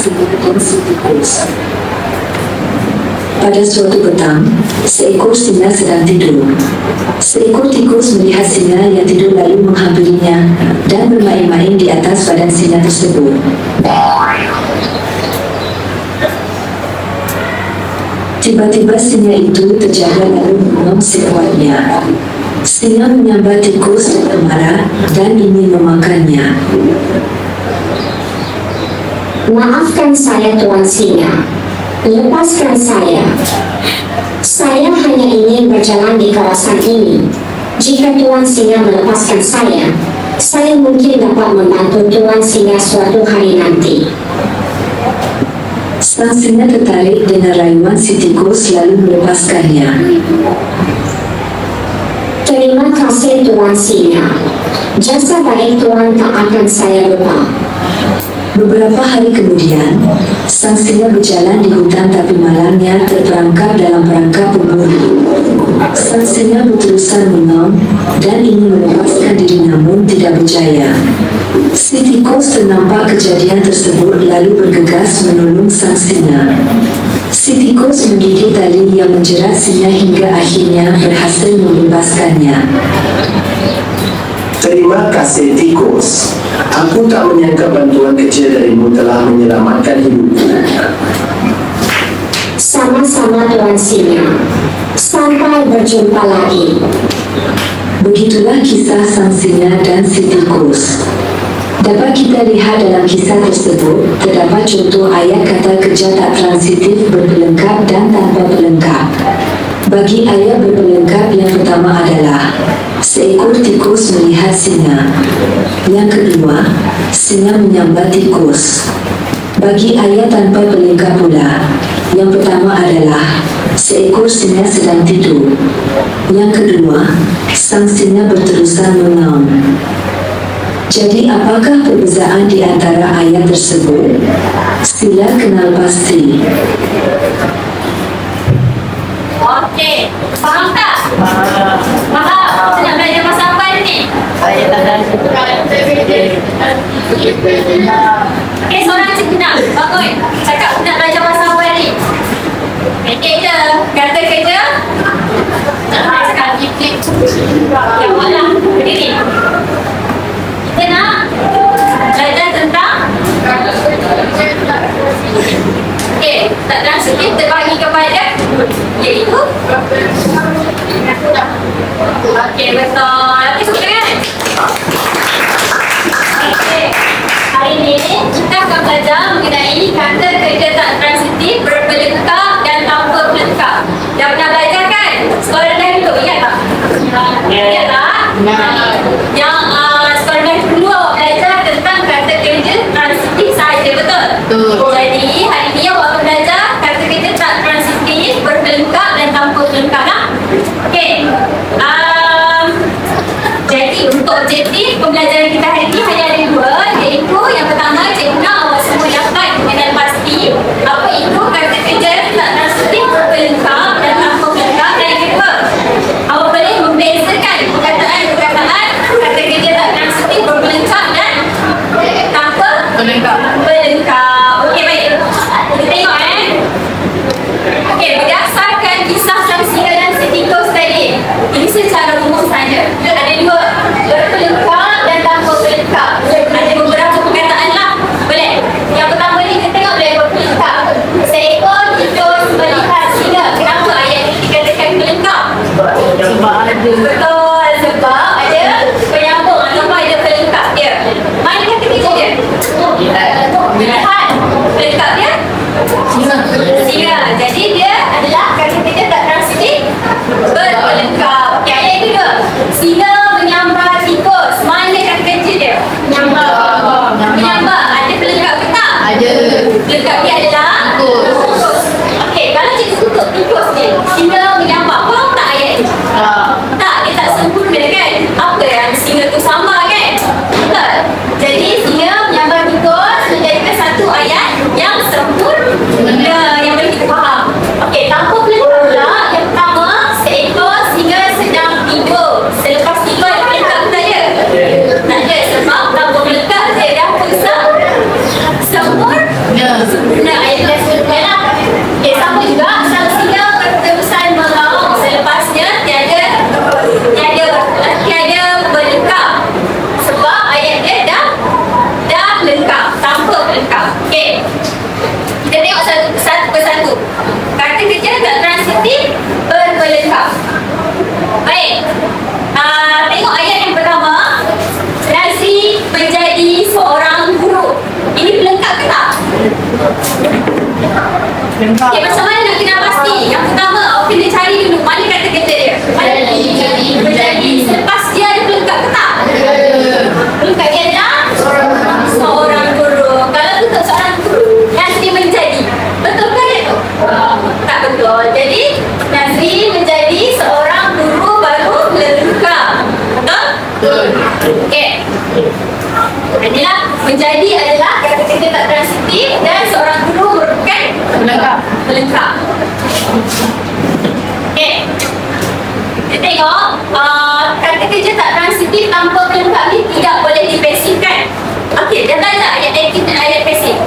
singa dan si tikus. Pada suatu petang, seekor singa sedang tidur. Seekor tikus melihat singa yang tidur lalu menghampirinya dan bermain-main di atas badan singa tersebut. Tiba-tiba singa itu terjaga lalu menguap sekuatnya. Singa menyambar tikus dengan marah dan ingin memakannya. Maafkan saya, Tuan Singa. Lepaskan saya. Saya hanya ingin berjalan di kawasan ini. Jika Tuan Singa melepaskan saya mungkin dapat membantu Tuan Singa suatu hari nanti. Sang singa tertarik dengan rayuan si tikus lalu melepaskannya. Terima kasih, Tuan Singa. Jasa baik Tuan tak akan saya lupa. Beberapa hari kemudian, sang singa berjalan di hutan tapi malamnya terperangkap dalam perangkap pemburu. Sang singa berterusan mengaum dan ingin melepaskan diri namun tidak berjaya. Si tikus ternampak kejadian tersebut lalu bergegas menolong sang singa. Si tikus menggigit tali yang menjerat singa hingga akhirnya berhasil membebaskannya. Terima kasih tikus. Aku tak menyangka bantuan kecil darimu telah menyelamatkan hidupku. Sama-sama, Tuan Singa. Sampai berjumpa lagi. Begitulah kisah sang singa dan si tikus. Dapat kita lihat dalam kisah tersebut, terdapat contoh ayat kata kerja tak transitif berpelengkap dan tanpa pelengkap. Bagi ayat berpelengkap yang pertama adalah seekor tikus melihat singa. Yang kedua, singa menyambar tikus. Bagi ayat tanpa pelengkap pula, yang pertama adalah seekor singa sedang tidur. Yang kedua, sang singa berterusan mengaum. Jadi apakah perbezaan di antara ayat tersebut? Sila kenal pasti. Okey, faham tak? Faham? Saya nak belajar pasal apa hari ni? Saya tak ada. Okey, seorang cikgu nak. Bagus. Cakap nak belajar pasal apa hari ni? Okey je. Kata kerja. Sekarang klik. Ya Allah. Berdiri. Kita nak belajar tentang okey, tak transitif terbagi kepada iaitu okey, betul. Okey, suka kan? Okey, hari ini kita akan belajar mengenai kata kerja tak transitif, berpelengkap dan tanpa pelengkap. Dah pernah belajar kan? Sekolah rendah dulu, ingat tak? Ingat tak? Yang sekolah rendah dulu awak belajar tentang kata kerja transitif sahaja, betul? Jadi hari ni awak akan belajar kata kerja tak transitif, berpelengkap dan tanpa pelengkap lah. Okey. Jadi untuk objektif pembelajaran kita hari ni hanya ada dua, iaitu yang pertama cikgu nak awak semua dapat mengenal pasti apa itu kata kerja tak transitif, berpelengkap dan tanpa pelengkap, dan yang kedua awak boleh membezakan perkataan-perkataan kata kerja tak transitif, berpelengkap dan tanpa pelengkap. Okey, baik. Kita tengok okey, berdasarkan kisah sang singa dan si tikus tadi, ini secara umum saja. Ada dua, berpelengkap dan tanpa pelengkap. Ada beberapa perkataan lah. Boleh? Yang pertama ni kita tengok boleh berpelengkap. Seekor tikus melihat singa. Kenapa ayat ini dikatakan pelengkap? Betul, sebab ada penyambung ataupun ada pelengkap dia. Mana kata kerja dia? Melihat. Pelengkap dia? Singa. Jadi dia adalah kata kerja tak transitif, berpelengkap. Okey, ayat yang kedua. Singa menyambar tikus. Mana kata kerja dia? Menyambar. Ada pelengkap ke tak? Ada. Pelengkap dia adalah tikus. Okey, kalau cikgu tutup tikus ni, singa menyambar. Faham tak ayat ni? Tak, dia tak sempurna kan? Apa yang singa tu sambar kan? Betul. Jadi singa menyambar tikus menjadikan satu ayat yang sempurna yang boleh kita faham. Okey, tanpa pelengkap pula. Yang pertama, seekor singa sedang tidur. Selepas tidur ada pelengkap tak ada? Tak ada, sebab tanpa pelengkap dia dah pusat sempurna. Tengok ayat yang pertama. Nazri menjadi seorang guru. Ini pelengkap ke tak? Lengkap. Okay, macam mana nak kenal pasti? Yang pertama, awak kena cari dulu mana kata kerja dia. Menjadi. Selepas dia ada pelengkap ke tak? Pelengkap dia adalah seorang guru. Kalau tutup seorang guru, Nazri menjadi. Betul ke dia tu? Tak betul. Jadi, Nazri menjadi seorang guru baru pelengkap. Betul? Okey. Inilah menjadi adalah kata kerja tak transitif dan seorang guru merupakan pelengkap. Okey. Kita tengok kata kerja tak transitif tanpa pelengkap ni tidak boleh dipasifkan. Okey, dah belajar ayat aktif dan ayat pasif?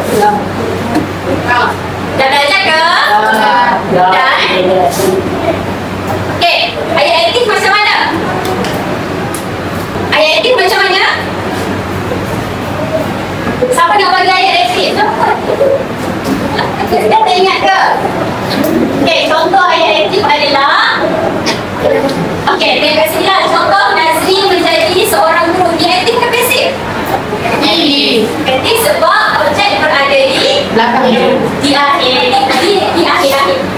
Dah belajar ke? Dah. Okey, ayat aktif macam mana? Ayat aktif macam mana? Siapa nak bagi ayat aktif? Dah tak ingat ke? Okey, contoh ayat aktif adalah tengok kat sini lah. Contoh Nazri menjadi seorang guru. Dia aktif ke pasif? Aktif sebab objek berada di Belakang dia.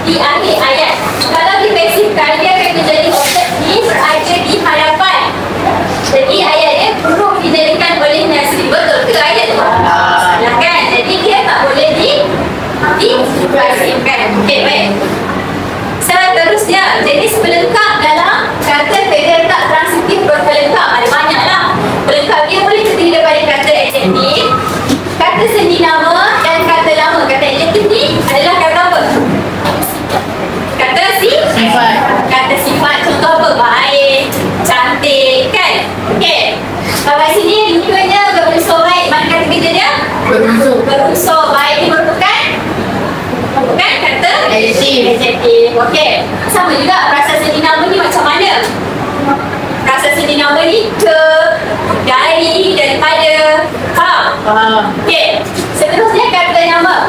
di akhir ayat. Kalau dipasifkan, dia akan menjadi objek berada di hadapan. Jadi ayat dia perlu dijadikan oleh Nazri. Betul ke ayat tu? Salah kan? Jadi dia tak boleh dipasifkan. Okey, baik. Seterusnya, jenis pelengkap dalam kata kerja tak transitif berpelengkap. Ada banyaklah. Pelengkap dia boleh terdiri daripada kata adjektif, kata sendi nama dan kata lama. Kata adjektif ni adalah kata apa? Kata Sifat. Kata sifat. Contoh apa? Baik, cantik, kan? Okey. Kat sini rupanya berunsur baik. Mana kata kerja dia? Berunsur baik. Ini merupakan kata adjektif. Okey. Sama juga rasa sendi nama ni macam mana? Rasa sendi nama ni ke, dari, daripada. Faham? Okey. Seterusnya kata nama.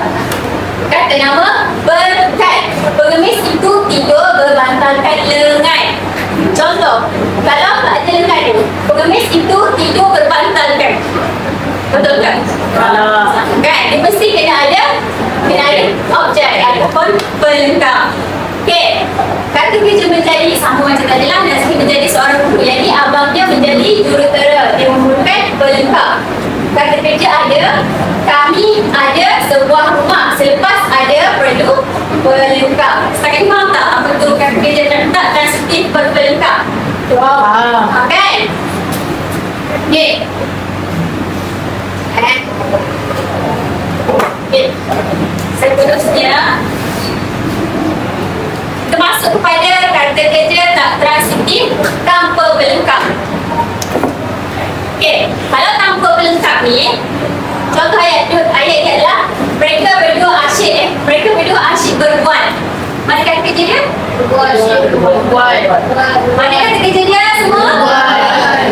Kata nama berkat. Pengemis itu tidur berbantalkan lengan. Contoh, kalau tak ada lengan tu, pengemis itu tidur berbantalkan. Betul kan? Kan? Dia mesti kena ada objek ataupun pelengkap. Okey. Kata kerja menjadi sama macam tadi lah. Nazri menjadi seorang guru. Jadi abang dia menjadi jurutera. Dia memerlukan pelengkap. Kata kerja ada, kami ada sebuah rumah. Selepas ada perlu pelengkap. Setakat ni faham tak apa tu kata kerja tak transitif berpelengkap? Faham kan? Okey. Okey. Seterusnya, kita masuk kepada kata kerja tak transitif tanpa pelengkap. Okey, kalau tanpa pelengkap ni, contoh ayat ni adalah mereka berdua asyik. Mereka berdua asyik berbual. Mana kata kerja dia? Berbual. Mana kata kerja dia semua?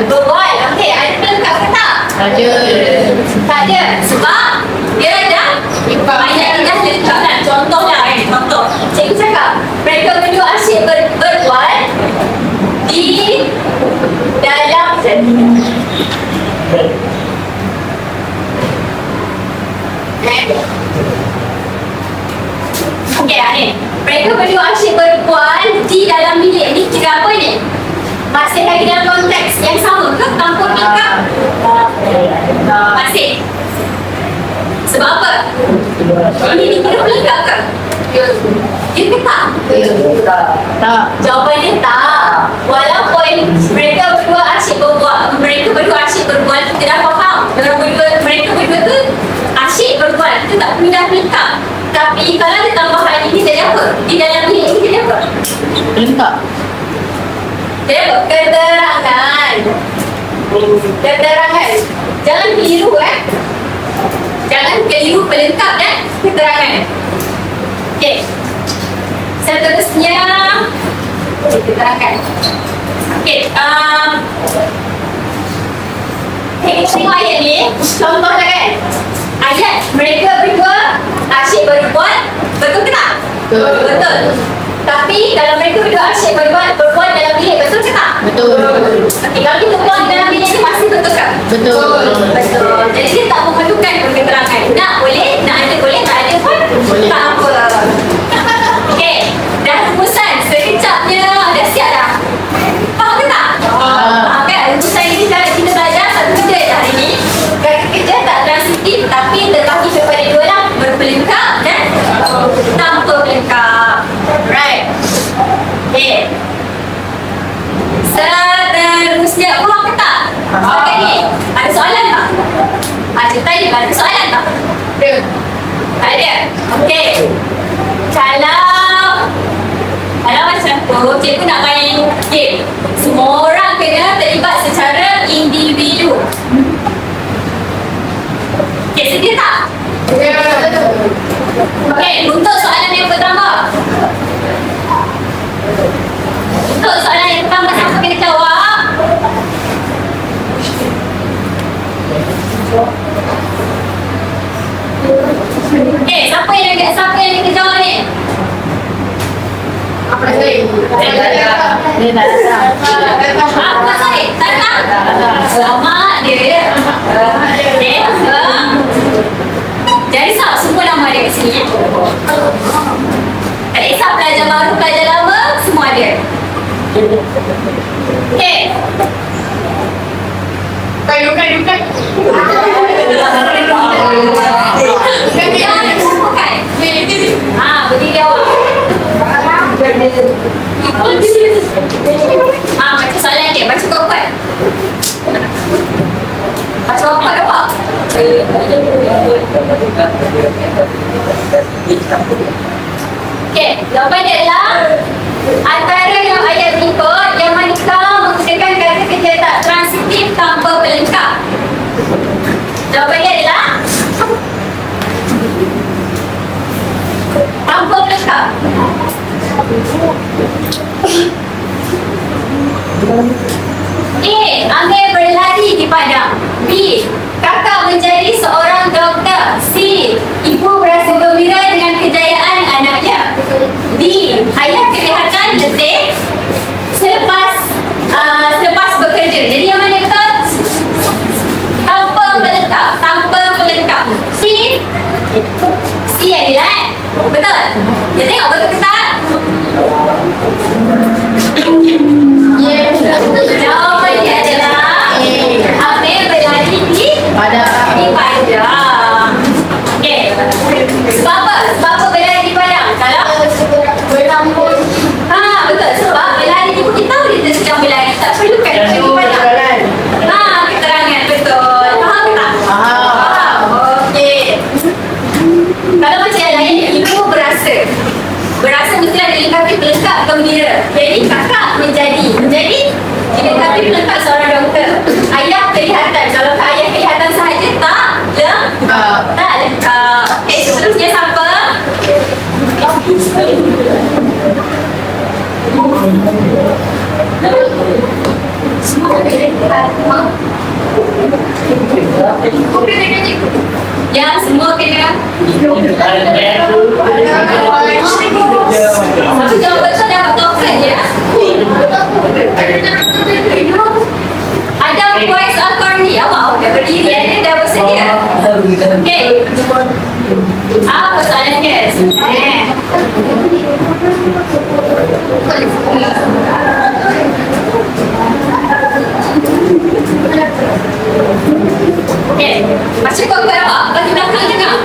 Berbual. Okey, ada pelengkap ke tak? Tak ada. Sebab dia dah ayat ni dah lengkap kan. Contoh lah kan. Contoh. Cikgu cakap mereka berdua asyik berbual di dalam okey lah ni. Mereka berdua asyik berbual di dalam bilik. Ni kira apa ni? Masih lagi dalam konteks yang sama ke? Tanpa pelengkap? Masih. Sebab apa? Ini dikira pelengkap ke? Dia ke tak? Tak. Jawapan dia tak. Walaupun mereka berdua asyik berbual, kita dah faham. Mereka berdua tu asyik berbual, itu tak pindah pelengkap. Tapi kalau ada tambahan ini jadi apa? Di dalam bilik ini jadi apa? Pelengkap. Jadi apa? Keterangan. Keterangan. Jangan keliru Jangan keliru pelengkap dan keterangan. Okey. Seterusnya keterangan. Okey, tengok ayat ni. Contoh lah kan. Ayat mereka berdua asyik berbual. Betul ke tak? Betul. Tapi kalau mereka berdua asyik berbual dalam bilik, betul ke tak? Betul. Okey, kalau kita buang dalam bilik ni masih betul ke? Betul. Betul. Jadi dia tak memerlukan keterangan. Nak boleh, nak ada boleh, tak ada pun Boleh. tak apa. Okey, dah rumusan sekejapnya dah siap dah. Faham ke tak? Faham kan? Rumusan ini kita belajar satu kerja dah hari ni. Kerja tak transitif tapi terbagi kepada dua lah, berpelengkap dan tanpa pelengkap. Right. Okey. Seterusnya, faham ke tak? Okey ni, ada soalan tak? Ada tanya, ada soalan tak? Tak ada? Okey. Kalau macam tu, cikgu nak main game. Semua orang kena terlibat secara individu. Okey, sedia tak? Okey, untuk soalan yang pertama. Untuk soalan yang pertama, siapa kena jawab? Okey, siapa yang kena jawab ni? Dia tak datang. Apa saya? Tak nak? Selamat dia. Okey, jadi semua nama ada kat sini. Tak kisah pelajar baru, pelajar lama, semua ada. Okey. Bukan. Jangan bukan. Berdiri awak. Macam soalan dia, baca kau kuat. Baca kau kuat apa? Okey, jawapan dia adalah antara yang ayat berikut yang manakah menggunakan kata kerja tak transitif tanpa pelengkap. Jawapan dia adalah tanpa pelengkap. A. Amir berlari di padang. B. Kakak menjadi seorang doktor. C. Ibu berasa gembira dengan kejayaan anaknya. D. Ayah kelihatan letih selepas bekerja. Jadi yang mana betul? Tanpa pelengkap. C adalah betul. Dia tengok betul ke tak? Jawapan dia adalah Amir berlari di padang. Okey. Sebab apa? Sebab apa berlari di padang? Kalau berlampun. Betul. Sebab berlari di kita tahu dia sedang berlari. Tak perlukan berlari di padang. Keterangan betul. Faham tak? Faham. Okey. Kalau macam yang lain, ibu berasa mesti ada lengkapi pelengkap gembira. Jadi kakak menjadi dilengkapi pelengkap seorang doktor. Ayah kelihatan. Kalau ayah kelihatan sahaja tak lengkap. Okey, seterusnya siapa? Ya, semua kena. Satu jawab betul dapat topeng ya. Ada voice Al-Qarni. Awak dah berdiri, ada dah bersedia. Okey. Apa soalan dia? Okey. Baca kau apa? Bagi belakang dengar.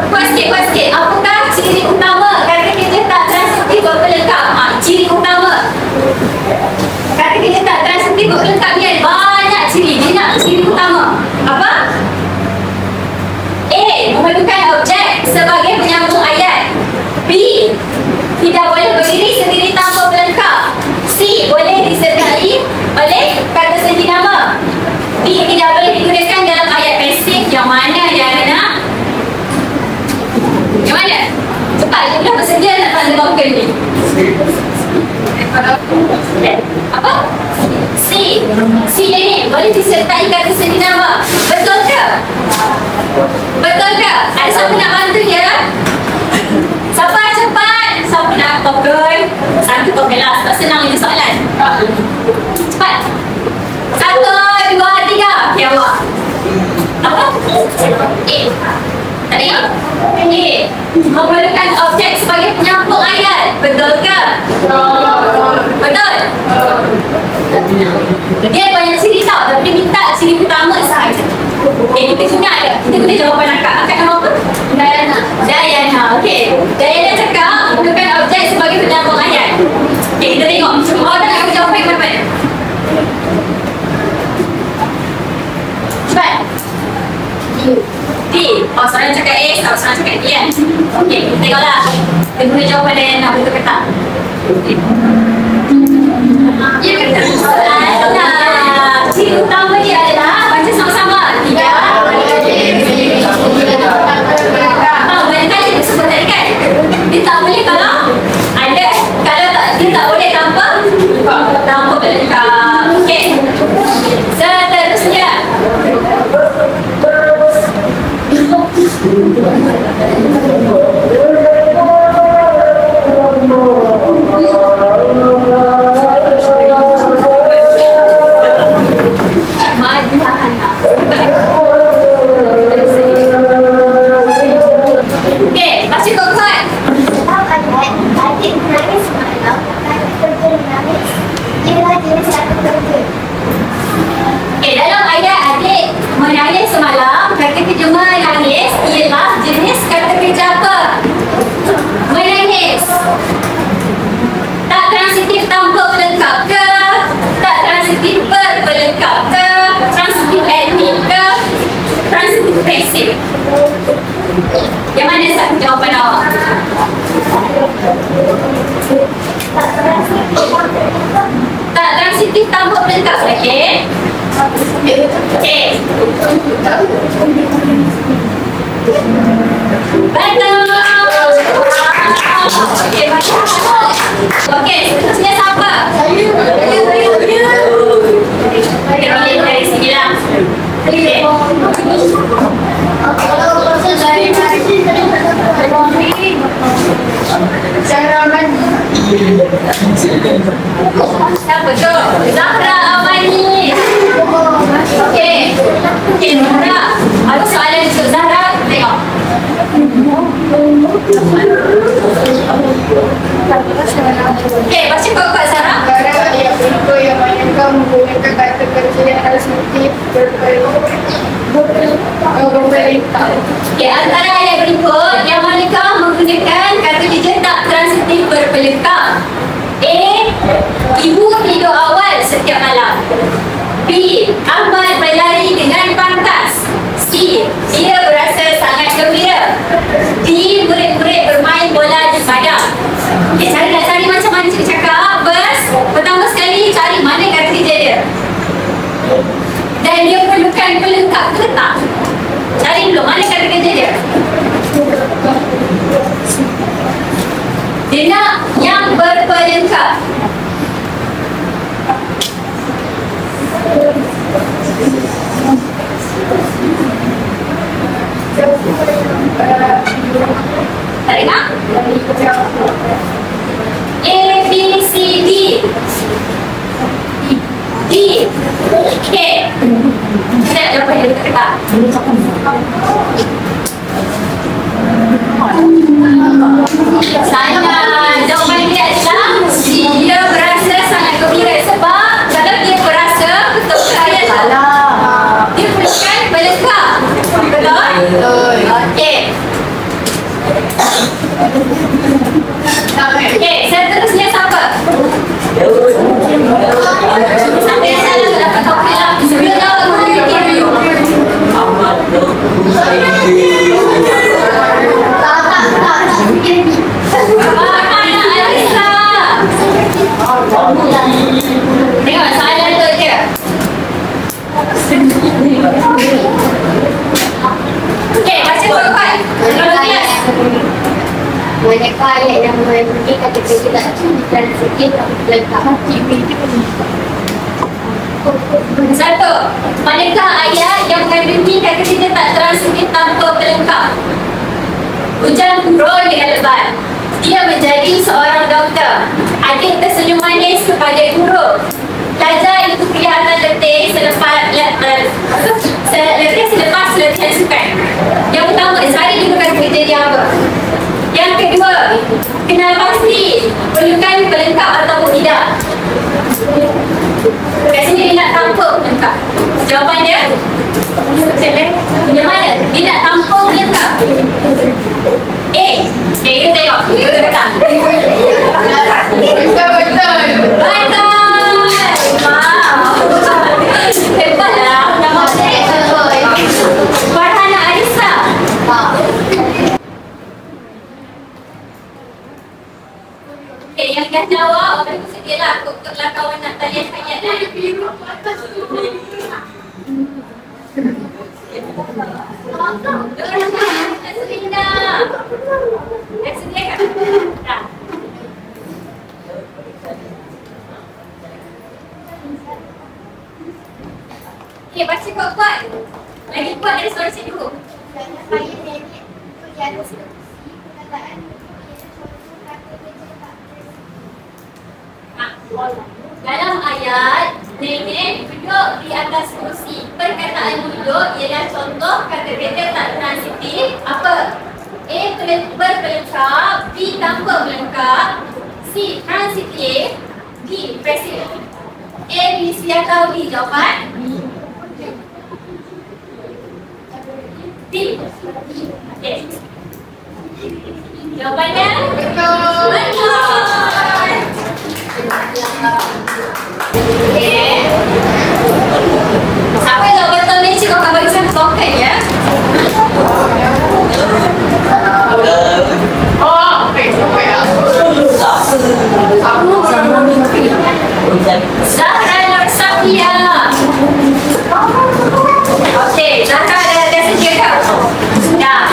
Kuat sikit. Apakah ciri utama kata kerja tak transitif berpelengkap? Ciri utama kata kerja tak transitif berpelengkap ni ada banyak ciri. Dia nak ciri utama. Apa? A. Memerlukan objek sebagai penyambung ayat. B. Tidak boleh berdiri sendiri tanpa pelengkap. C. Boleh disertai oleh kata senti nama. D. Tidak boleh digunakan dalam ayat pasif. Yang mana dia nak? Yang mana? Cepat, dia dah bersedia nak tanda bangkal ni. Apa? C. C ini boleh disertai kata senti nama. Betul ke? Betul ke? Ada siapa nak bantu dia? Siapa cepat? Siapa nak tokol? Satu tokol lah. senang je soalan. Cepat. 1, 2, 3. Okay, awak. Apa? A. Tadi? A. Memerlukan objek sebagai penyambung ayat. Betul ke? Betul? Dia banyak ciri tau, tapi minta ciri pertama sahaja. Okay, kita guna ada. Kita guna jawapan akak. Akak nama apa? Dayana. Dayana, okay. Dayana cakap memerlukan objek sebagai penyambung ayat. Okay, kita tengok. Awak nak aku jawapan yang mana? Cepat. D. Oh, seorang cakap A, seorang cakap D kan? Okay, kita tengoklah. Kita guna jawapan Dayana, betul ke tak? Ya, betul. Ciri utama dia adalah baca sama-sama. 3. Banyak kali dia sebut tadi kan? Dia tak boleh kalau ada, kalau tak, dia tak boleh tanpa pelengkap. Okey. Seterusnya. Okey, baca kod-kod. Okey, dalam ayat adik menangis semalam, kata kerja menangis ialah jenis kata kerja apa? Menangis. Tak transitif tanpa pelengkap ke? Tak transitif berpelengkap ke? Transitif admin ke? Transitif pasif? Yang mana satu jawapan awak? Tak transitif tanpa pelengkap, okey? Okey. Betul. Okey, baca. Okey, seterusnya siapa? Kita boleh dari sini lah. Okey. Siapa tu? Zahra Amani. Okey. Okey, Zahra. Ada soalan untuk Zahra? Tengok. Okey, baca kod-kod Zahra. Yang berikut yang mainkan menggunakan kata kerja yang transitif berpelengkap. Okey, antara ayat berikut yang manakah menggunakan kata kerja tak transitif berpelengkap? A. Ibu tidur awal setiap malam. B. Ahmad berlari dengan pantas. C. Dia berasa sangat gembira. D. Murid-murid bermain bola di padang. Okay, nak cari macam mana cikgu cakap. First, pertama sekali cari mana kata kerja dia. Dan dia perlukan pelengkap ke tak? Cari dulu mana kata kerja dia. Dia nak yang berpelengkap. Tak dengar? A, B, C, D. D. Okay. Kita nak jawapan dia dekat. Saya jawapan dia adalah dia berasa sangat gembira sebab kalau dia berasa betul ke ayat salah. Dia perlukan pelengkap. Betul? Okey. Okey, seterusnya siapa? Sampai salah dapat topik lah. Sebelum jawab aku fikir. Tengok soalan tu je. Okey, baca kod-kod. Banyak ayat yang memberi kata kerja tak transitif pelengkap. Satu, manakah ayat yang mengandungi kata kerja tak transitif tanpa pelengkap? Hujan turun dengan lebat. Dia menjadi seorang doktor. Adik tersenyum manis kepada guru. Pelajar itu kelihatan letih selepas latihan sukan. Yang pertama, Zari digunakan kerja dia apa? Yang kedua, kenal pasti perlukan pelengkap ataupun tidak. Kat sini dia nak tampuk pelengkap. Jawapan dia yang mana? Dia nak tampuk pelengkap. Kita tengok. Kita dekat. Betul. Hebatlah. Nama saya Farhana Arisa. Yang dah jawab, aku sedialah untuk kawan nak tanya ayat biru. Baca kuat-kuat. Lagi kuat dari suara cikgu. Dalam ayat, nenek duduk di atas kursi. Perkataan duduk ialah contoh kata kerja tak transitif. Apa? A. Berpelengkap, B. Tanpa pelengkap, C. Transitif, D. Pasif. A, B, C atau D jawapan? D. Okay. Jawapannya? Betul. Okay. Siapa yang betul ni cikgu akan bagi saya token ya. Zahra Nur Safia. Okey, Zahra ada sedia ke? Dah.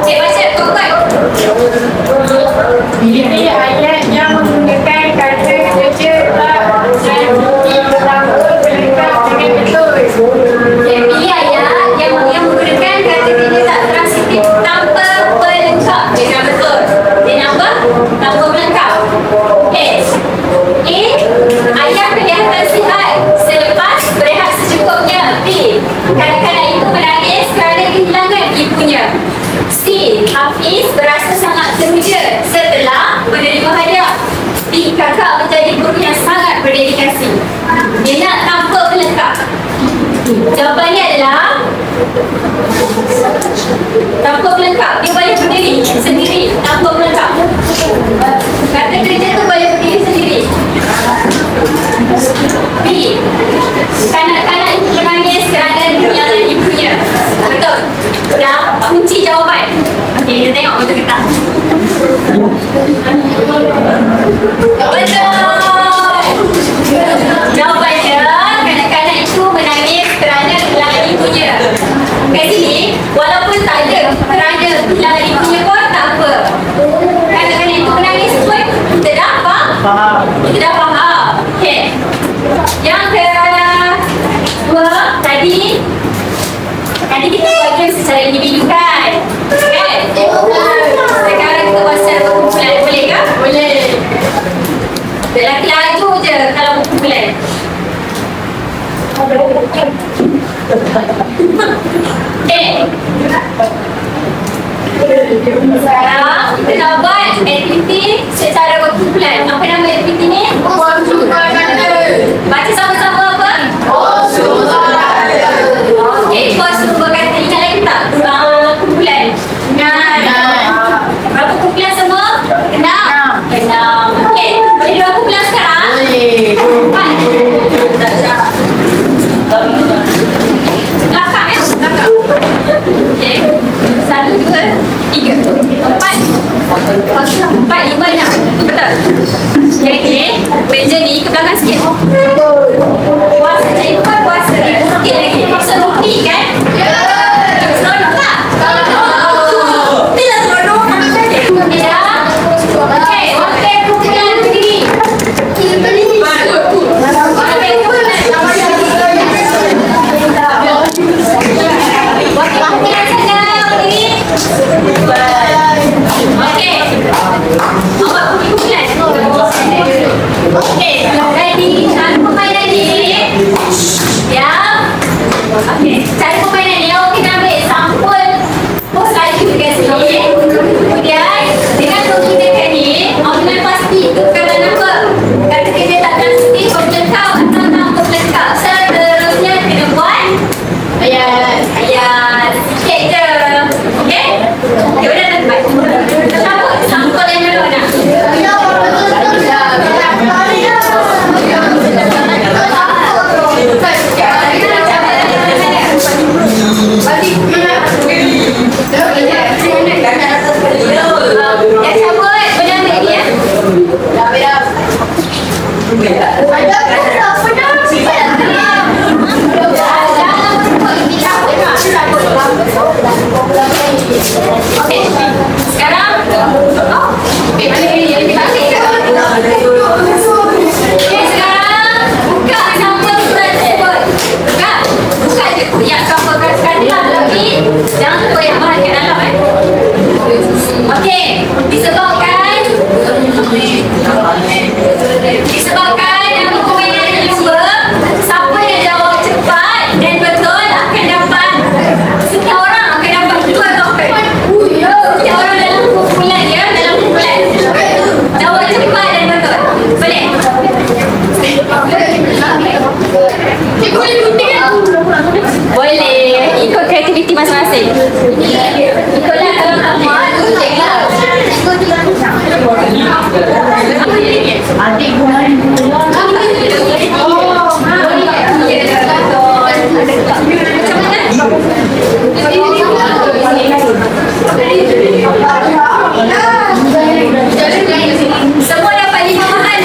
Okey, baca kuat. Ini ayat yang menggunakan kata kerja tak transitif tanpa pelengkap dengan betul. Okay, pilih ayat yang menggunakan kata kerja tak transitif tanpa pelengkap dengan betul. Dia apa? Tanpa pelengkap. Ayah kelihatan sihat selepas berehat secukupnya. B. Kanak-kanak itu menangis kerana kehilangan ibunya. C. Hafiz berasa sangat teruja setelah menerima hadiah. D. Kakak menjadi guru yang sangat berdedikasi. Dia nak tanpa pelengkap. Jawapannya adalah tanpa pelengkap. Dia boleh berdiri sendiri tanpa pelengkap. Kata kerja tu boleh berdiri sendiri. B. Kanak-kanak itu menangis kerana kehilangan ibunya. Betul. Dah kunci jawapan. Okey, kita tengok betul ke tak. Betul. Jawapannya, kanak-kanak itu menangis kerana kehilangan ibunya. Kat sini, walaupun tak ada kerana kehilangan ibunya pun tak apa. Kanak-kanak itu menangis pun kita dah faham. Kita dah faham. Okey. Yang kedua, tadi kita bagi secara individu kan? Kan? Sekarang kita buat secara berkumpulan. Boleh ke? Boleh. Lelaki laju je kalau berkumpulan. Sekarang kita nak buat aktiviti secara berkumpulan. Apa nama aktiviti ni? Baca sama-sama apa? Okey, kos sumber kata. Ingat lagi tak? Kumpulan. Berapa kumpulan semua? 6. Okey, boleh dua kumpulan sekarang? Boleh. 4. Belakang ya? Belakang. Okey. 1, 2, 3, 4. 4, 5, 6. Betul. Okey. Okey. Sekarang okey, yang kita okey, sekarang buka sampel surat tersebut. Buka je yang sampelkan sekali lah, tapi jangan lupa yang bahan kat dalam okey, disebabkan dokumen yang dicuba, siapa yang jawab cepat dan betul akan dapat, setiap orang akan dapat 2 topeng. Setiap orang dalam kumpulan ya, dalam kumpulan jawab cepat dan betul. Boleh? Boleh gunting tak? Boleh, ikut kreativiti masing-masing. Ikutlah kalau tak muat, guntinglah. Adik gua semua dapat 5 bahan.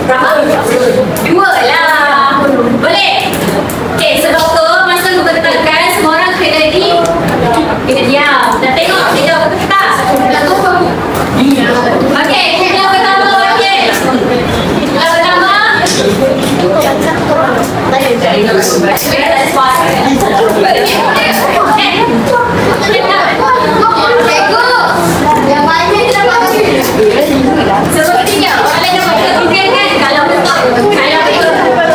Dapat 2 lah. Boleh? Okey, sebab tu masa membetulkan semua orang kena diam. Dah tengok dia jawab betul tak? Okey, yang pertama okey. Yang pertama sebab ketiga, orang lain dapat kemungkinan kan? Kalau betul, kalau betul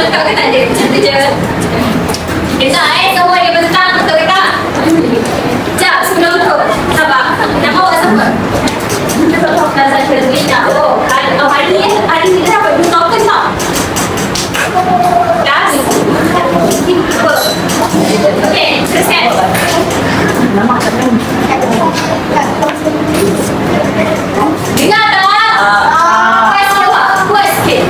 lengkap ke tak ada? Macam tu je. Dengar semua dia betul betul ke tak? Sekejap sebelum tu. Sabar. Nama awak siapa? Nazar Syazlina. Oh, hari ni dapat 2 token tak? Dah? Okey, teruskan. Dengar tak? Kuat jawab. Kuat sikit.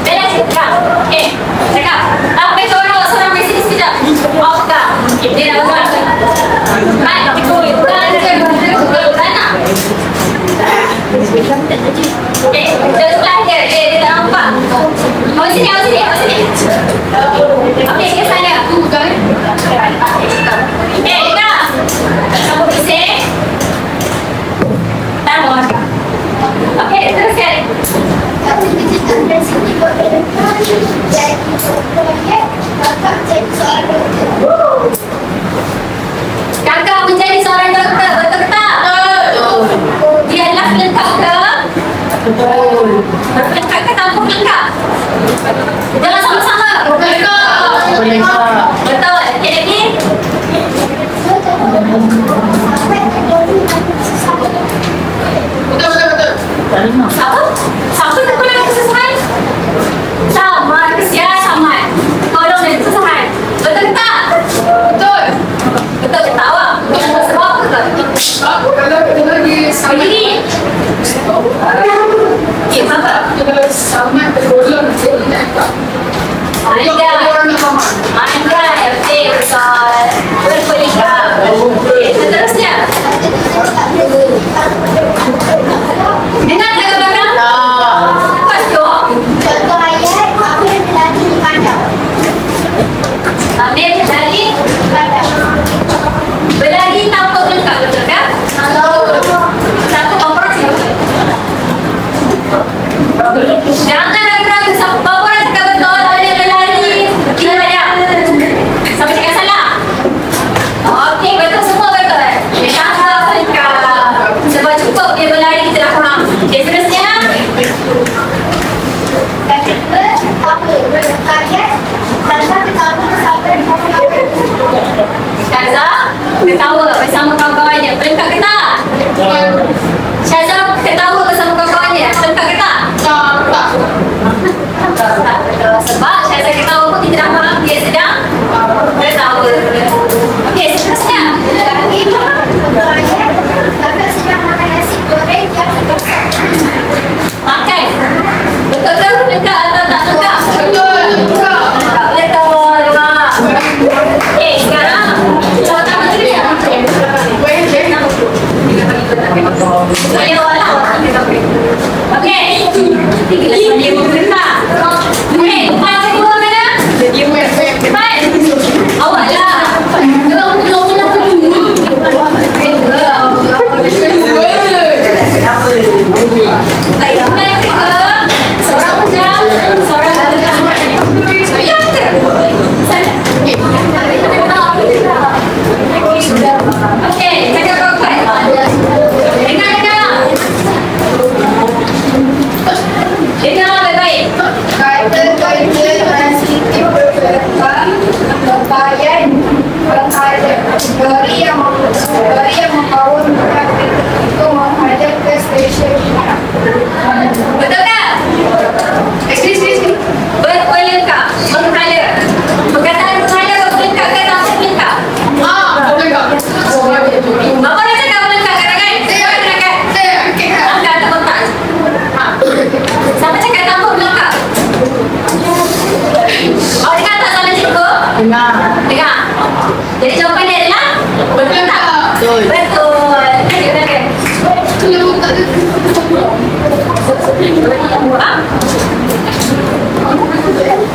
Bella cakap. Okay, cakap. Apa seorang mesej sekejap. Awak tak? Dia dah buat. Baik, ikut. Bukan nak. Okay, dia sebelah dia. Dia tak nampak. Awak sini. Okay, ke sana. Dengar. Kamu bising. Tak mau makan. Okay, teruskan. Kakak menjadi seorang doktor, betul tak? Betul. Dia adalah pelengkap ke? Betul. Pelengkap ke tanpa pelengkap? Jangan sama-sama. Pelengkap. Betul. Okay, lagi? Betul. Siapa tergolong kesusahan? Sama, kesian sama. Tolong dan kesusahan. Betul tak? Betul. Betul ke tak awak? Sebab apa betul? Aku kalau lagi berdiri. Okay, apa? Sama tergolong Anda betul berpelikap. Seterusnya. Dengar tak belakang? Lepas tu contoh ayat Amir berlari di padang. Amir berlari di padang. Berlari tanpa pelengkap, betul kan? Satu orang siapa? Jangan ragu-ragu. Siapa orang cakap betul? Amir berlari di padang. Siapa cakap salah? Okey, betul semua betul. Dia tanpa pelengkap. Sebab cukup dia berlari, kita dah faham. Okay, seterusnya. Syazah ketawa bersama kawan-kawannya. Pelengkap ke tak? Syazah ketawa bersama kawan-kawannya. Pelengkap ke tak? Tak. Sebab Syazah ketawa pun kita dah faham dia sedang ketawa. Okey, seterusnya. Kakak sedang makan nasi goreng yang makan. Betul ke pelengkap atau tak pelengkap? Betul. Betul. Okay, sekarang contoh menteri. Boleh walau. Okey. Dia pemerintah. Okey, tempat kedua mana? Tempat. Awak lah. Baik, tempat kedua. Seorang pejam, seorang pejam. Ya ke? Okey, cakap kuat-kuat. Dengar. Dengar baik-baik. Kata kerja transitif berperan berbayan dari yang membawa itu menghadap ke stesen. Betul tak? Berpelengkap. Menghala. Perkataan menghala berpelengkap ke tak berpelengkap? Berpelengkap. Apa dah cakap berpelengkap kat tangan? Angkat tak berpelengkap. Siapa cakap tanpa berpelengkap? Awak dengar tak soalan cikgu? Dengar. Jadi jawapan dia adalah berpelengkap. Betul.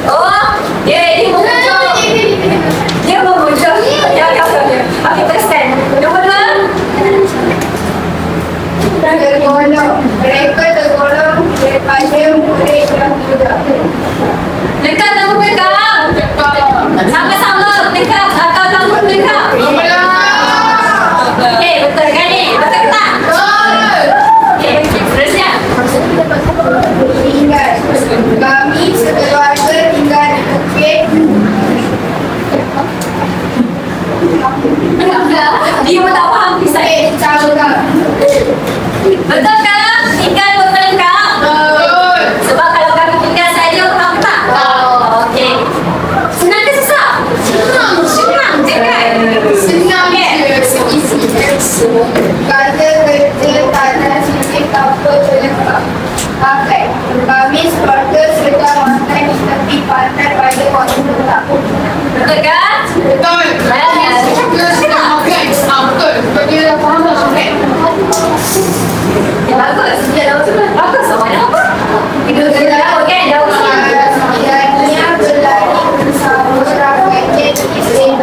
Oh, dia memujuk. Okey, teruskan. Nombor 2. Mereka tergolong daripada murid yang muda. Dekat tanpa pelengkap. Sama-sama pelengkap atau tanpa pelengkap? Okey, betul kan ni? Betul ke tak? Betul. Kata kerja tanah sini apa pelengkap. Pakai gamis keluarga sedang makan di tepi pantai pada waktu berlaku. Betul kan? Betul. Kita sedang makan. Betul. Bagi dah faham dah sampai. Ya, bagus. Dia dah betul. Bagus. Sama ada apa? Kita dah kan? Dah betul. Ianya berlari bersama rakyat di sini.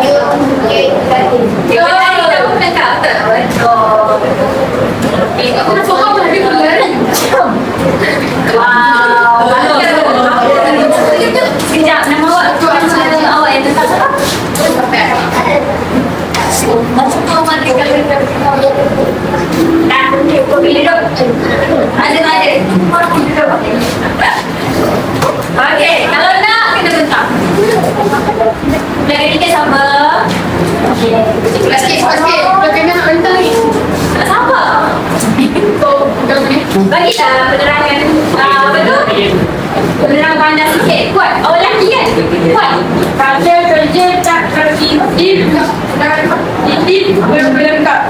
Dia berlari dah pelengkap. Betul. Aku dah faham dah dia berlari. Wow. Sekejap. Nama awak. Awak yang tentang apa? Masuk ke rumah dia. Dah. Pergi duduk. Ada. Pergi duduk. Okey. Kalau nak, kena bentak. Jaga tiga sama. Okey. Sikit. Dah kena nak bentar lagi. Tak sabar. Bagilah penerangan. Apa tu? Penerangan pandang sikit. Kuat. Awak lelaki kan? Kuat. Kata kerja tak tertib dan titip berlengkap.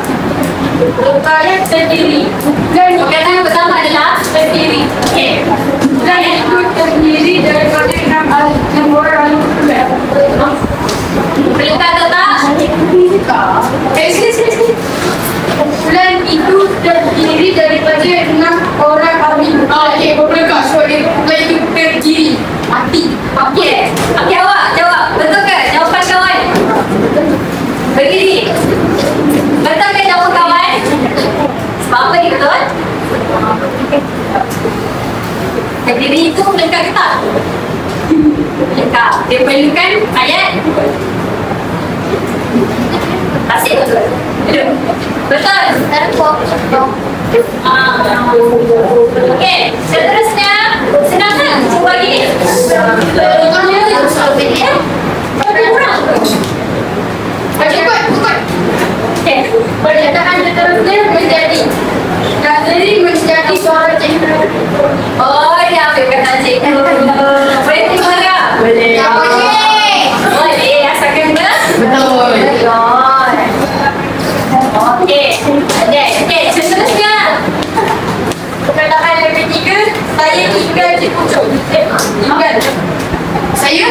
Upaya sendiri dan Perkataan pertama adalah berdiri. Okey. dan itu terdiri daripada 6 orang. Pelengkap atau tak? Sini. Dan itu terdiri daripada 6 orang ahli. Okey, berlengkap. So, dia lagi terdiri. Mati. Okey. Okey, awak jawab. Betul ke jawapan kawan? Berdiri. Betul ke jawapan kawan? Sebab apa dia betul? Berdiri itu pelengkap ke tak? Pelengkap. Dia perlukan ayat. Tasik betul. Betul. Okey, seterusnya senang tak? Cuba gini. Kurang. Cepat. Okey. Pernyataan seterusnya menjadi menjadi suara cikgu. Oh, dia ambil kata cikgu. Boleh terima tak? Boleh. Boleh, asalkan benar. Betul. Okey, seterusnya. Perkataan yang ketiga, saya tinggal di pucuk. Saya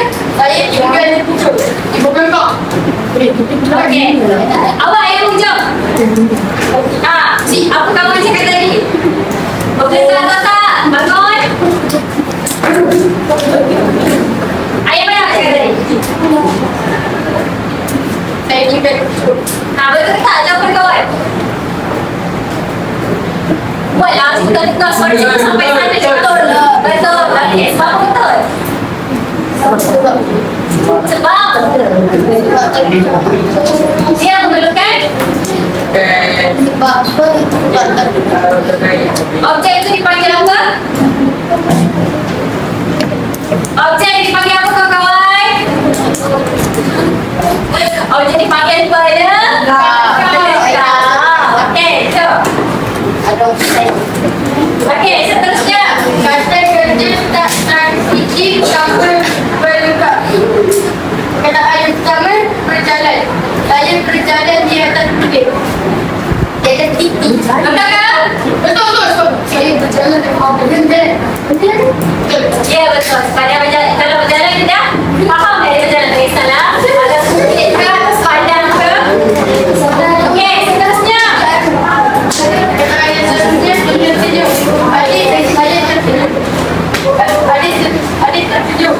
Tinggal di pucuk. ibu berlengkap. Okey. Awak yang hujung. Apa kawan cakap tadi? Betul atau tak? Bangun. Ayah mana cakap tadi? Saya tinggal di pucuk. Betul tak jawapan kawan? Buatlah tukar-tukar suara sampai sana. Betul. Okey, sebab apa betul? Sebab dia memerlukan objek itu dipanggil apa? Objek dipanggil apa kawan-kawan? Objek dipanggil pelengkap. Okey, jom. Okey, seterusnya. Kata kerja tak transitif tanpa berlengkap. Perkataan yang pertama, berjalan. Saya berjalan di atas bukit. Di atas titik. Betul ke? Betul. Saya berjalan dengan berjalan. Ya, betul. Pada berjalan, kalau berjalan kita faham tak dia berjalan tak kisahlah. Ada bukit ke, padang ke. Okey, seterusnya. Perkataan yang seterusnya, tersenyum. Adik saya tersenyum. Adik tersenyum.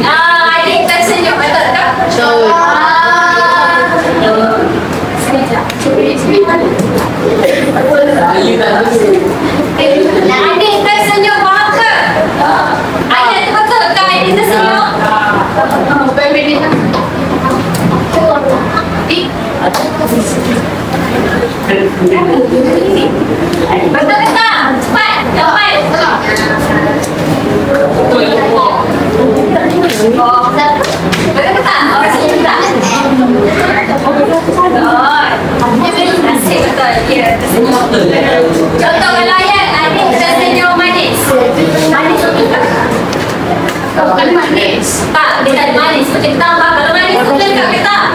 Adik tersenyum, betul tak? Betul. Sekejap. Adik tersenyum, faham ke? Ayat tu betul ke adik tersenyum? Betul ke tak? Cepat, jawapan. Betul ke tak? Awak setuju tak? Betul. Nasib betul. Ya, tersenyum. Contoh kalau ayat, adik tersenyum manis. Manis betul tak? Manis. Tak, dia tak ada manis. Macam tambah. Kalau manis tu lengkap ke tak?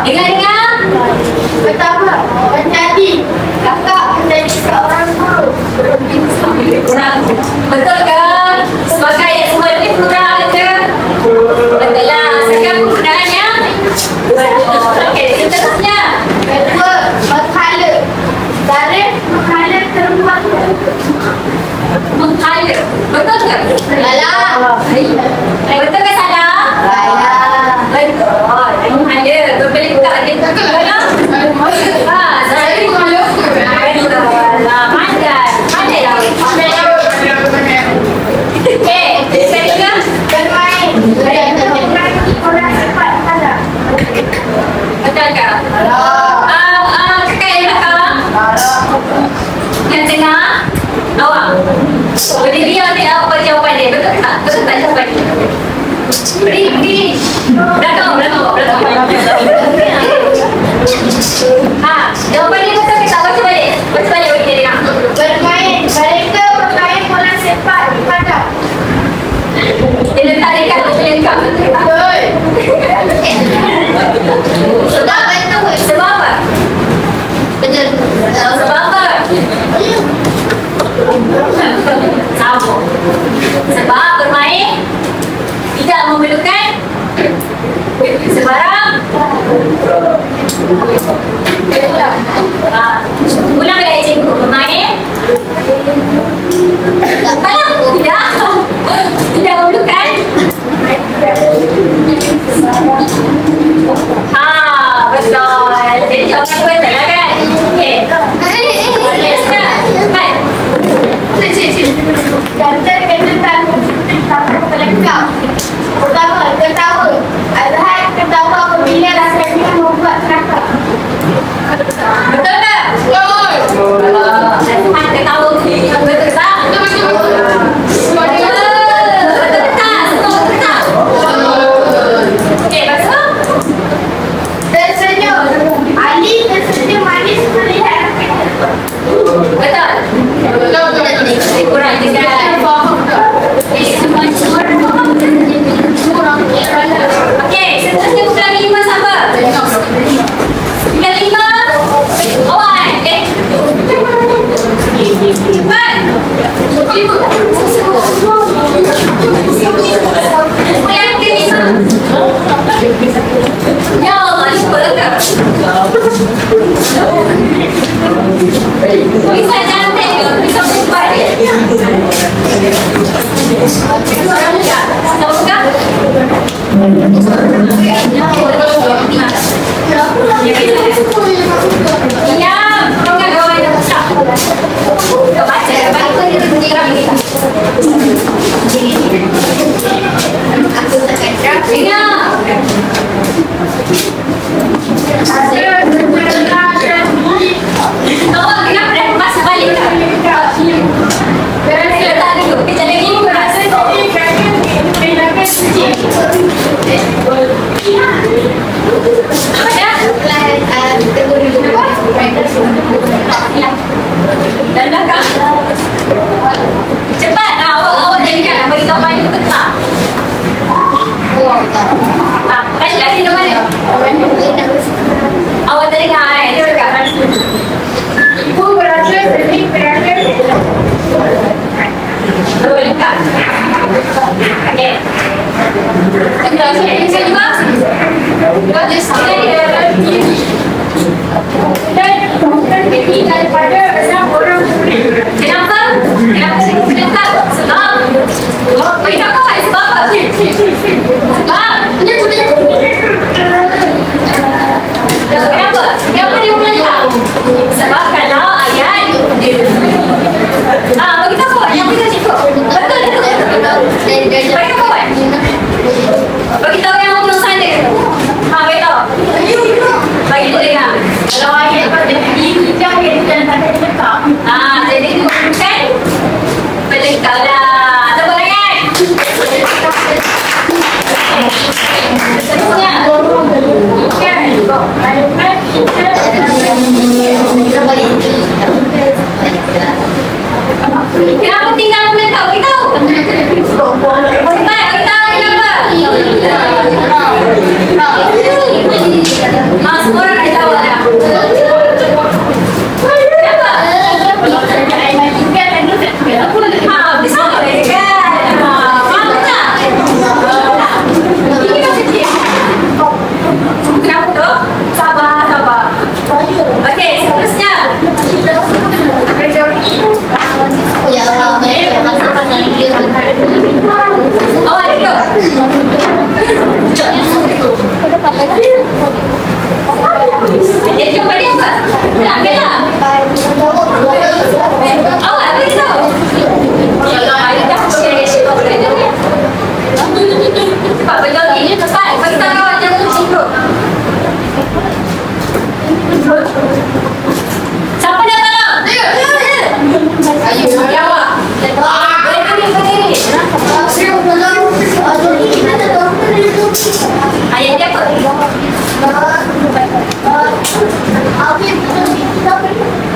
Dengar. Pertama, menjadi kakak menjadi seorang guru. Kurang. Betul ke? Sebagai ayat semua ini kurang ke? Betul lah. Sekarang penggunaannya. Okey, seterusnya. Kedua, menghala. Dari menghala terbuat. Menghala. Betul ke? Salah. Betul ke salah? Salah. Betul. Menghala. Berbalik buka lagi. Betul lah. Saya menghala. Betul lah. Pandai lah. Okey, ketiga. Bermain. Orang cepat salah. Betul ke? Kakak yang belakang. Yang tengah. Awak. Berdiri nanti apa jawapan dia? Betul tak? Betul tak jawapan dia? Berdiri. Belakang. Jawapan dia betul ke tak? Baca balik bagi dia dengar. Bermain. Mereka bermain bola sepak di padang. Dia letak dekat belakang. Betul. Sebab betul. Sebab apa? Betul. Sebab apa? Sama. Sebab bermain tidak memerlukan sebarang. Ulang lagi cikgu. Bermain tidak memerlukan. Betul. Jadi jawapan betul lah kan? Okey. Kata kejutan pelengkap. Pertama, ketawa. Azhar ketawa apabila rasanya membuat kelakar. Betul tak? Betul. Azhar ketawa. Betul tak? Betul tak? Semua betul tak? Okey, lepas tu? Tersenyum. Ali tersenyum manis melihat rakyat. Betul. Kurang tinggal. Okey, seterusnya bukan 5 siapa? Bukan 5. Awak cepat. Yang ke-5. Ya Allah, lupa ke? Bisa cantik ke? Bisa cepat ke? Tahu tak? Ya, bukan kawan yang besar. Kau baca, baca dia bunyi kami. Dengar. Awak kenapa dah kemas balik? Letak dulu. Kejap lagi berasa dan belakang. Cepat lah awak jangan bagi tahu mana petak. Kasih lagi ke mana? Awak terdengar dia dekat mana? Ibu berasa sedih berada Dekat. Okey. Kita sini juga. Kita sini dan daripada enam orang. Kenapa? Sebab bagi apa? Sebab apa? Kenapa? Kenapa dia mengajar? Sebab kalau ayat bagi tahu yang kita cikgu. Betul itu. Bagi tahu kan? Bagi tahu yang mau sana. Bagi tahu. Bagi tu dengar. Kalau ayat hijau dan tanda pelengkap. Jadi itu bukan pelengkap lah. Tepuk tangan.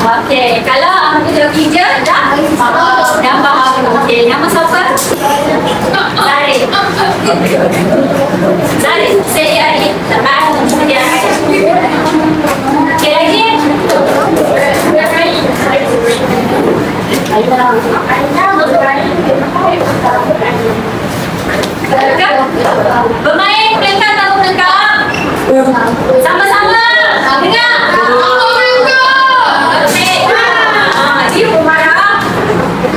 Okey, kalau aku jogging je, dah faham. Okey, nama siapa? Zarif. Zarif, saya Arif. Okey, lagi. Bermain pelengkap atau pelengkap? Sama-sama. Dengar. Dia bermarah.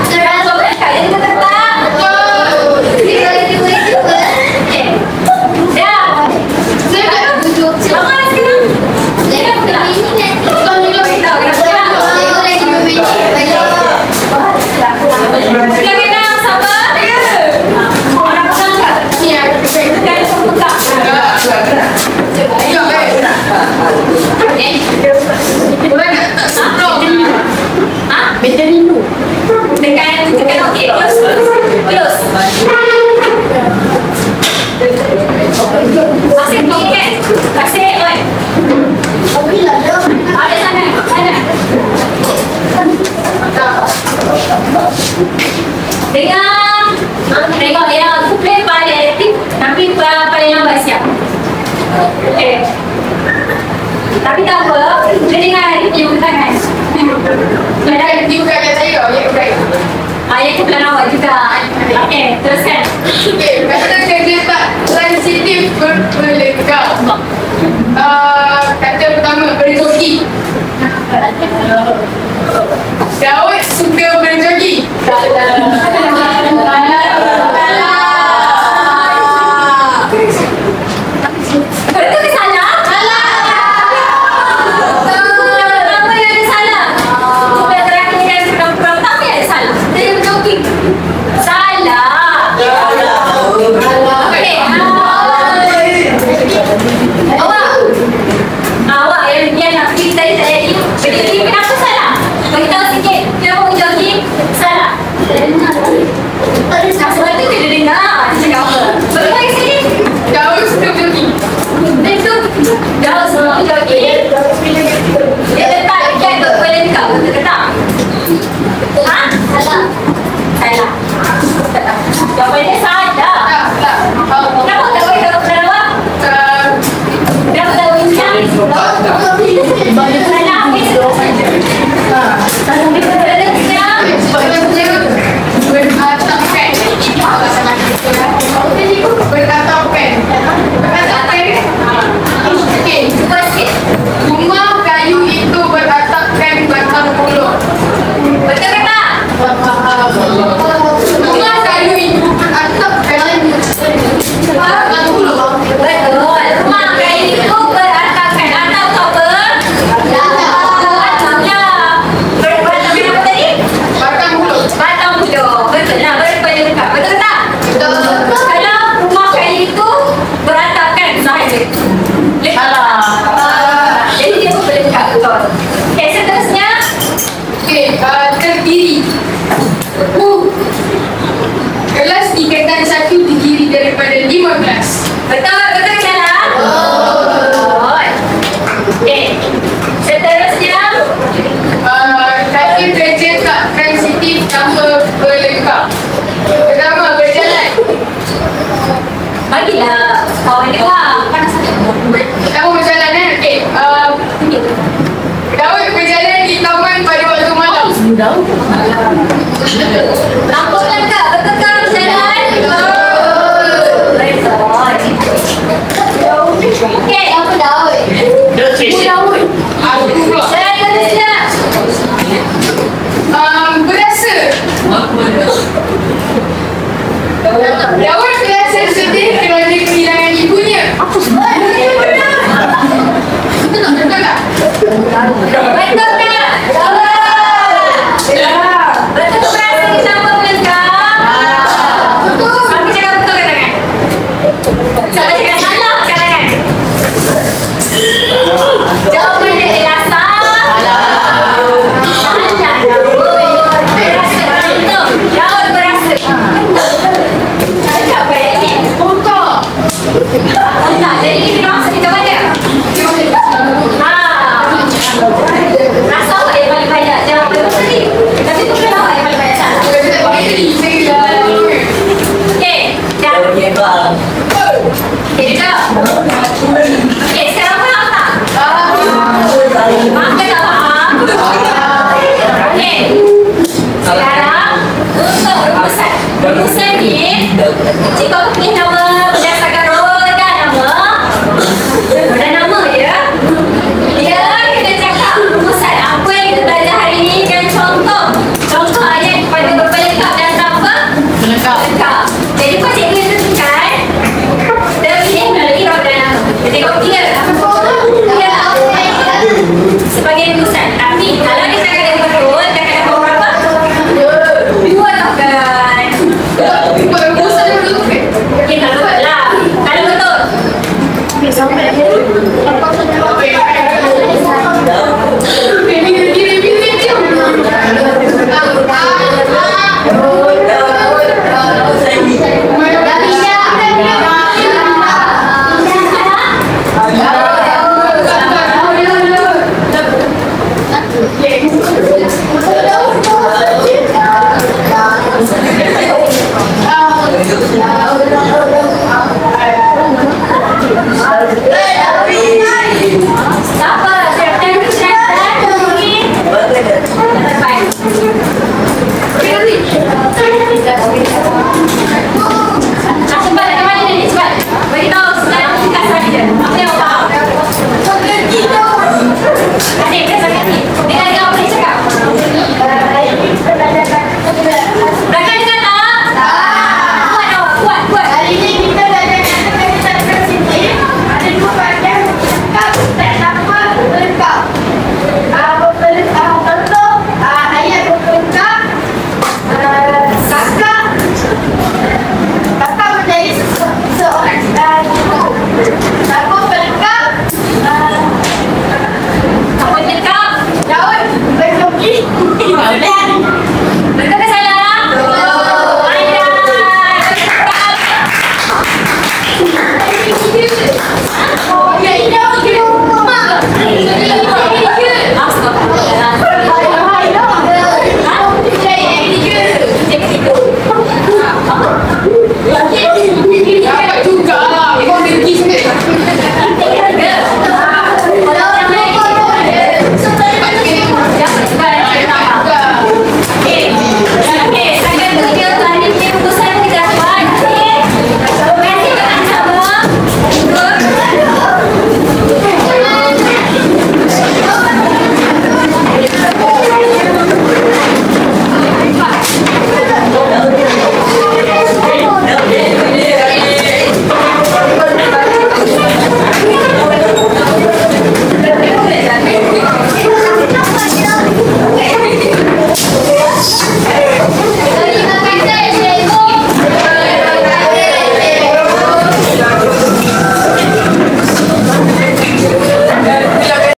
Jangan coba kalian tetap. Dah. Mama sekarang. Dia dah ini. Sekarang sabar. Orang pegang. Ya. Sekarang pegang. Betul dulu. Tekan okey. Close. Kasih okey. Kasih oi. Ada sana. Tengok yang aku play paling aktif tapi paling lambat siap. Okey. Tapi tak apa, dia dengar review tangan. Ada review kat saya, ayat ke pelan awak juga. Okey, teruskan. Okey, kata kerja tak sensitif berpelengkap. Kata pertama, berjogi. Daud suka berjogi. Betul ke salah? Kenapa dia ada salah? Cuba terakhirkan perang-perang tapi ada salah. Dia berjogging. Salah. Okey. Awak yang nak pergi tadi tak jadi. Berjogging kenapa salah? Beritahu sikit. Kenapa berjogging? Salah. Sebab tu dia dengar. Dia cakap apa? Betul ke sini? Daud suka berjogi. Itu jauh sebelum jogging. Dia letak dekat berpelengkap. Betul ke tak? Ha? Salah. Salah. Jawapannya salah. Tak. Kenapa tak boleh tahu kepada awak? Kenapa tak boleh bincang? Salah. Okey, Cuba sikit. rumah kayu itu beratapkan batang puluh. Betul ke tak? Rumah kayu itu beratapkan batang puluh. Betul. Rumah kayu itu beratapkan. Atap tu apa? Atapnya. Beratapkan apa tadi? Batang puluh. Batang puluh. Betul lah. Berpelengkap. Betul tak? Kalau rumah kayu itu beratapkan sahaja. Jadi dia berpelengkap. Betul. Okey, seterusnya. Okey, terdiri. Kelas tingkatan 1 terdiri daripada 15. Betul. Betul ke salah? Betul. Okey. Seterusnya. Kata kerja tak transitif tanpa berlengkap. Pertama, berjalan. Bagilah kawan dia lah. Panas sangat. Pertama, berjalan okey. Daud berjalan di taman pada waktu malam. Lampaukan tak? Betul ke berjalan? Betul. Okey. Apa Daud? Aku pula. Jalan ke seterusnya. Berasa. Daud berasa sedih kerana kehilangan ibunya. Betul tak? Betul ke? Betul berasa ditambah pelengkap? Betul. Aku cakap betul ke tangan? Saya cakap salah kan tangan? Jawapan dia adalah salah. Ni, kalau dia cakap